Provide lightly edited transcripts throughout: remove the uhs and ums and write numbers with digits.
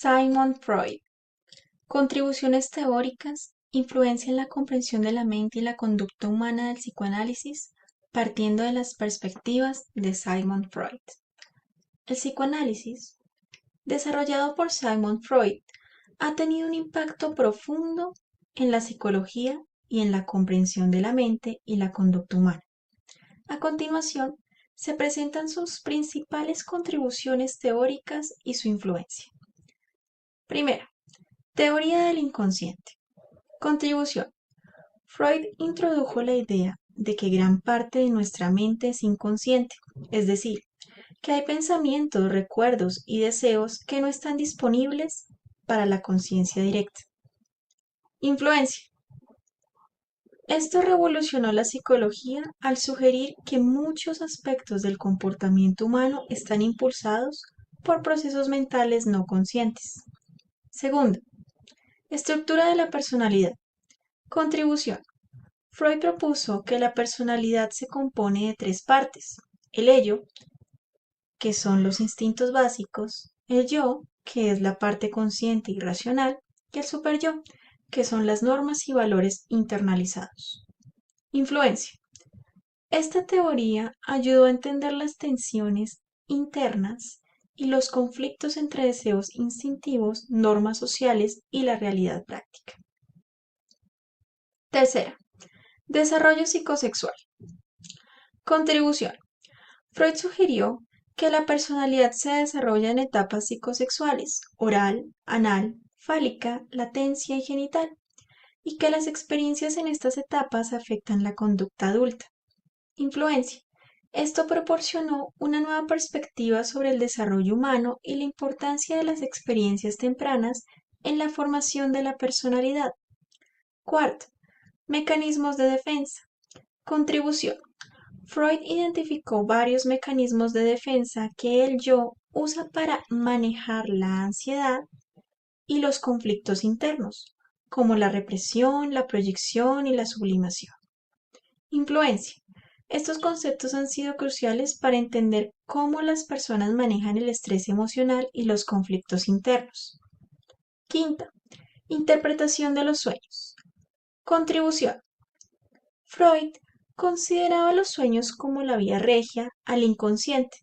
Sigmund Freud. Contribuciones teóricas, influencia en la comprensión de la mente y la conducta humana del psicoanálisis, partiendo de las perspectivas de Sigmund Freud. El psicoanálisis, desarrollado por Sigmund Freud, ha tenido un impacto profundo en la psicología y en la comprensión de la mente y la conducta humana. A continuación, se presentan sus principales contribuciones teóricas y su influencia. Primera, teoría del inconsciente. Contribución. Freud introdujo la idea de que gran parte de nuestra mente es inconsciente, es decir, que hay pensamientos, recuerdos y deseos que no están disponibles para la conciencia directa. Influencia. Esto revolucionó la psicología al sugerir que muchos aspectos del comportamiento humano están impulsados por procesos mentales no conscientes. Segundo, estructura de la personalidad. Contribución. Freud propuso que la personalidad se compone de tres partes: el ello, que son los instintos básicos; el yo, que es la parte consciente y racional; y el superyo, que son las normas y valores internalizados. Influencia. Esta teoría ayudó a entender las tensiones internas y los conflictos entre deseos instintivos, normas sociales y la realidad práctica. Tercera, desarrollo psicosexual. Contribución. Freud sugirió que la personalidad se desarrolla en etapas psicosexuales: oral, anal, fálica, latencia y genital, y que las experiencias en estas etapas afectan la conducta adulta. Influencia. Esto proporcionó una nueva perspectiva sobre el desarrollo humano y la importancia de las experiencias tempranas en la formación de la personalidad. Cuarto, mecanismos de defensa. Contribución. Freud identificó varios mecanismos de defensa que el yo usa para manejar la ansiedad y los conflictos internos, como la represión, la proyección y la sublimación. Influencia. Estos conceptos han sido cruciales para entender cómo las personas manejan el estrés emocional y los conflictos internos. Quinta, interpretación de los sueños. Contribución. Freud consideraba los sueños como la vía regia al inconsciente,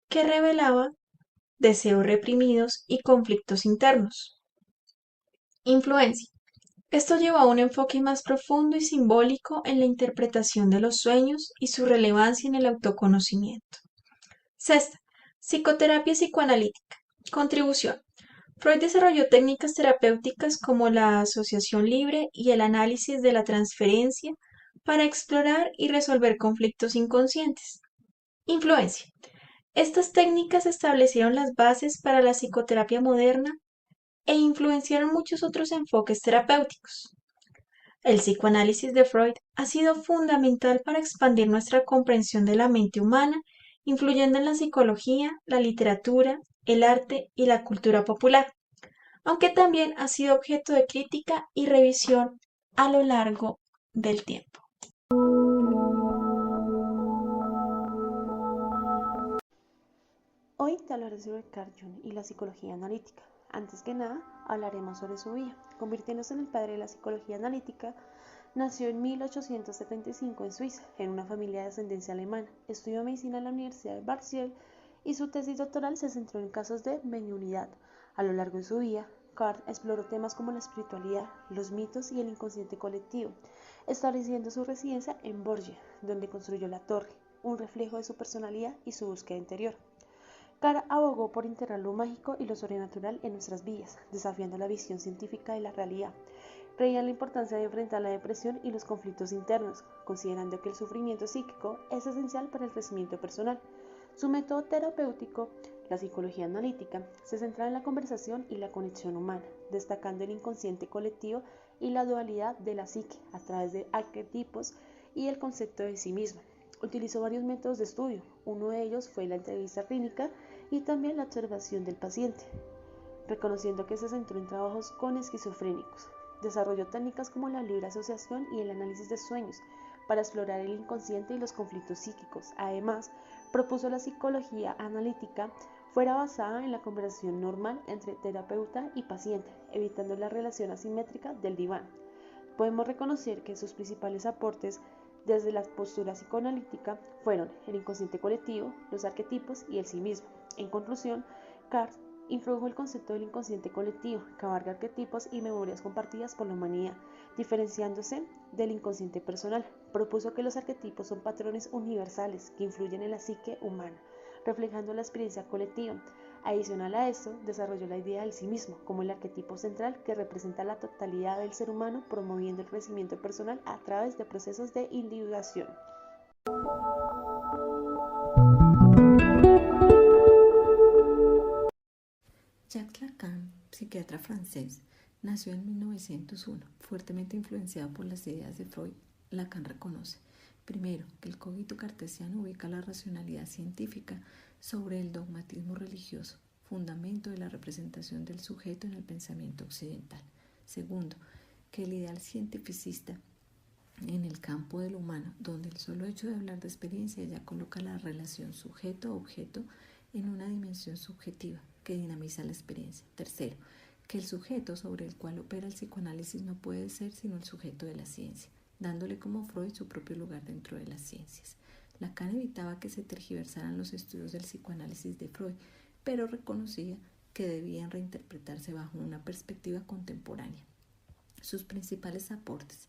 que revelaba deseos reprimidos y conflictos internos. Influencia. Esto llevó a un enfoque más profundo y simbólico en la interpretación de los sueños y su relevancia en el autoconocimiento. Sexta, psicoterapia psicoanalítica. Contribución. Freud desarrolló técnicas terapéuticas como la asociación libre y el análisis de la transferencia para explorar y resolver conflictos inconscientes. Influencia. Estas técnicas establecieron las bases para la psicoterapia moderna e influenciaron muchos otros enfoques terapéuticos. El psicoanálisis de Freud ha sido fundamental para expandir nuestra comprensión de la mente humana, influyendo en la psicología, la literatura, el arte y la cultura popular, aunque también ha sido objeto de crítica y revisión a lo largo del tiempo. Hoy te hablaré sobre Carl Jung y la psicología analítica. Antes que nada, hablaremos sobre su vida. Convirtiéndose en el padre de la psicología analítica, nació en 1875 en Suiza, en una familia de ascendencia alemana. Estudió medicina en la Universidad de Basel y su tesis doctoral se centró en casos de mediunidad. A lo largo de su vida, Carl exploró temas como la espiritualidad, los mitos y el inconsciente colectivo, estableciendo su residencia en Borgia, donde construyó la torre, un reflejo de su personalidad y su búsqueda interior. Carl abogó por integrar lo mágico y lo sobrenatural en nuestras vidas, desafiando la visión científica de la realidad. Creía en la importancia de enfrentar la depresión y los conflictos internos, considerando que el sufrimiento psíquico es esencial para el crecimiento personal. Su método terapéutico, la psicología analítica, se centra en la conversación y la conexión humana, destacando el inconsciente colectivo y la dualidad de la psique a través de arquetipos y el concepto de sí mismo. Utilizó varios métodos de estudio. Uno de ellos fue la entrevista clínica y también la observación del paciente, reconociendo que se centró en trabajos con esquizofrénicos. Desarrolló técnicas como la libre asociación y el análisis de sueños para explorar el inconsciente y los conflictos psíquicos. Además, propuso la psicología analítica. fuera basada en la conversación normal entre terapeuta y paciente, evitando la relación asimétrica del diván. Podemos reconocer que sus principales aportes desde la postura psicoanalítica fueron el inconsciente colectivo, los arquetipos y el sí mismo. En conclusión, Carr introdujo el concepto del inconsciente colectivo, que abarca arquetipos y memorias compartidas por la humanidad, diferenciándose del inconsciente personal. Propuso que los arquetipos son patrones universales que influyen en la psique humana, reflejando la experiencia colectiva. Adicional a esto, desarrolló la idea del sí mismo como el arquetipo central que representa la totalidad del ser humano, promoviendo el crecimiento personal a través de procesos de individuación. Jacques Lacan, psiquiatra francés, nació en 1901. Fuertemente influenciado por las ideas de Freud, Lacan reconoce, primero, que el cogito cartesiano ubica la racionalidad científica sobre el dogmatismo religioso, fundamento de la representación del sujeto en el pensamiento occidental. Segundo, que el ideal cientificista en el campo de lo humano, donde el solo hecho de hablar de experiencia ya coloca la relación sujeto-objeto en una dimensión subjetiva que dinamiza la experiencia. Tercero, que el sujeto sobre el cual opera el psicoanálisis no puede ser sino el sujeto de la ciencia, dándole como Freud su propio lugar dentro de las ciencias. Lacan evitaba que se tergiversaran los estudios del psicoanálisis de Freud, pero reconocía que debían reinterpretarse bajo una perspectiva contemporánea. Sus principales aportes: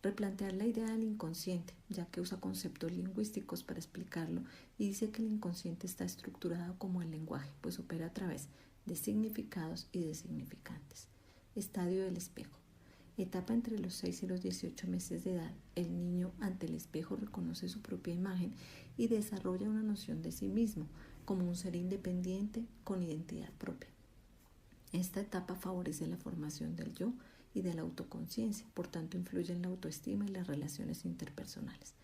replantear la idea del inconsciente, ya que usa conceptos lingüísticos para explicarlo y dice que el inconsciente está estructurado como el lenguaje, pues opera a través de significados y de significantes. Estadio del espejo. Etapa entre los 6 y los 18 meses de edad, el niño ante el espejo reconoce su propia imagen y desarrolla una noción de sí mismo como un ser independiente con identidad propia. Esta etapa favorece la formación del yo y de la autoconciencia, por tanto influye en la autoestima y las relaciones interpersonales.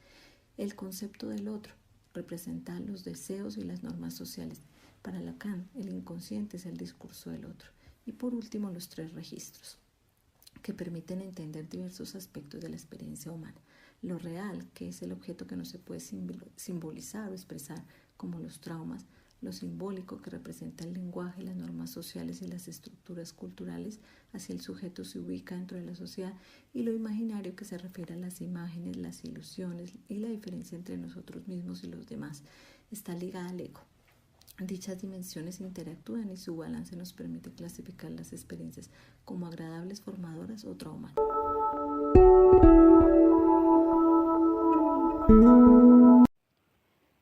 El concepto del otro representa los deseos y las normas sociales. Para Lacan, el inconsciente es el discurso del otro. Y por último, los 3 registros, que permiten entender diversos aspectos de la experiencia humana. Lo real, que es el objeto que no se puede simbolizar o expresar, como los traumas; lo simbólico, que representa el lenguaje, las normas sociales y las estructuras culturales, así el sujeto se ubica dentro de la sociedad; y lo imaginario, que se refiere a las imágenes, las ilusiones y la diferencia entre nosotros mismos y los demás. Está ligada al ego. Dichas dimensiones interactúan y su balance nos permite clasificar las experiencias como agradables, formadoras o traumáticas.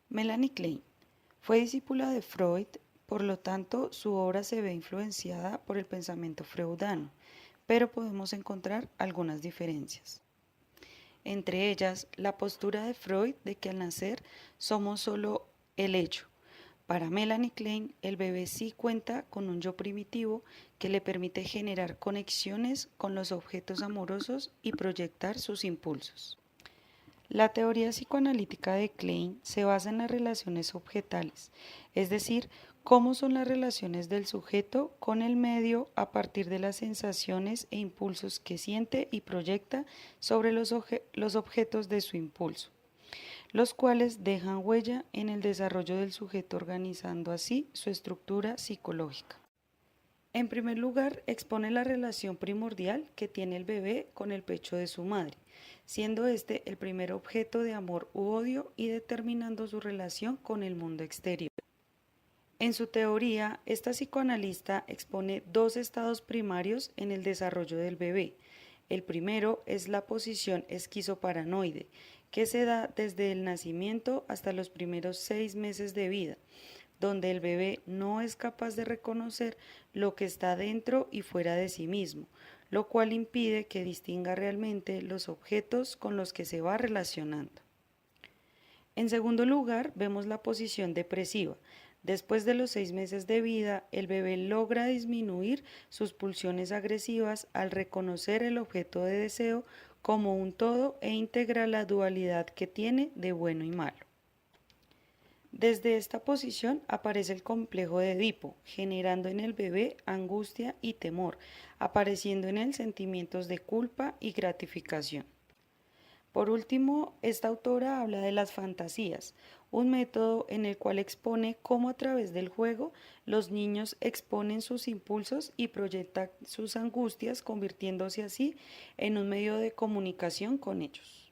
Melanie Klein fue discípula de Freud, por lo tanto su obra se ve influenciada por el pensamiento freudiano, pero podemos encontrar algunas diferencias. Entre ellas, la postura de Freud de que al nacer somos solo el hecho. Para Melanie Klein, el bebé sí cuenta con un yo primitivo que le permite generar conexiones con los objetos amorosos y proyectar sus impulsos. La teoría psicoanalítica de Klein se basa en las relaciones objetales, es decir, cómo son las relaciones del sujeto con el medio a partir de las sensaciones e impulsos que siente y proyecta sobre los objetos de su impulso, los cuales dejan huella en el desarrollo del sujeto, organizando así su estructura psicológica. En primer lugar, expone la relación primordial que tiene el bebé con el pecho de su madre, siendo este el primer objeto de amor u odio y determinando su relación con el mundo exterior. En su teoría, esta psicoanalista expone 2 estados primarios en el desarrollo del bebé. El primero es la posición esquizoparanoide, que se da desde el nacimiento hasta los primeros 6 meses de vida, donde el bebé no es capaz de reconocer lo que está dentro y fuera de sí mismo, lo cual impide que distinga realmente los objetos con los que se va relacionando. En segundo lugar, vemos la posición depresiva. Después de los 6 meses de vida, el bebé logra disminuir sus pulsiones agresivas al reconocer el objeto de deseo como un todo e integra la dualidad que tiene de bueno y malo. Desde esta posición aparece el complejo de Edipo, generando en el bebé angustia y temor, apareciendo en él sentimientos de culpa y gratificación. Por último, esta autora habla de las fantasías, un método en el cual expone cómo a través del juego los niños exponen sus impulsos y proyectan sus angustias, convirtiéndose así en un medio de comunicación con ellos.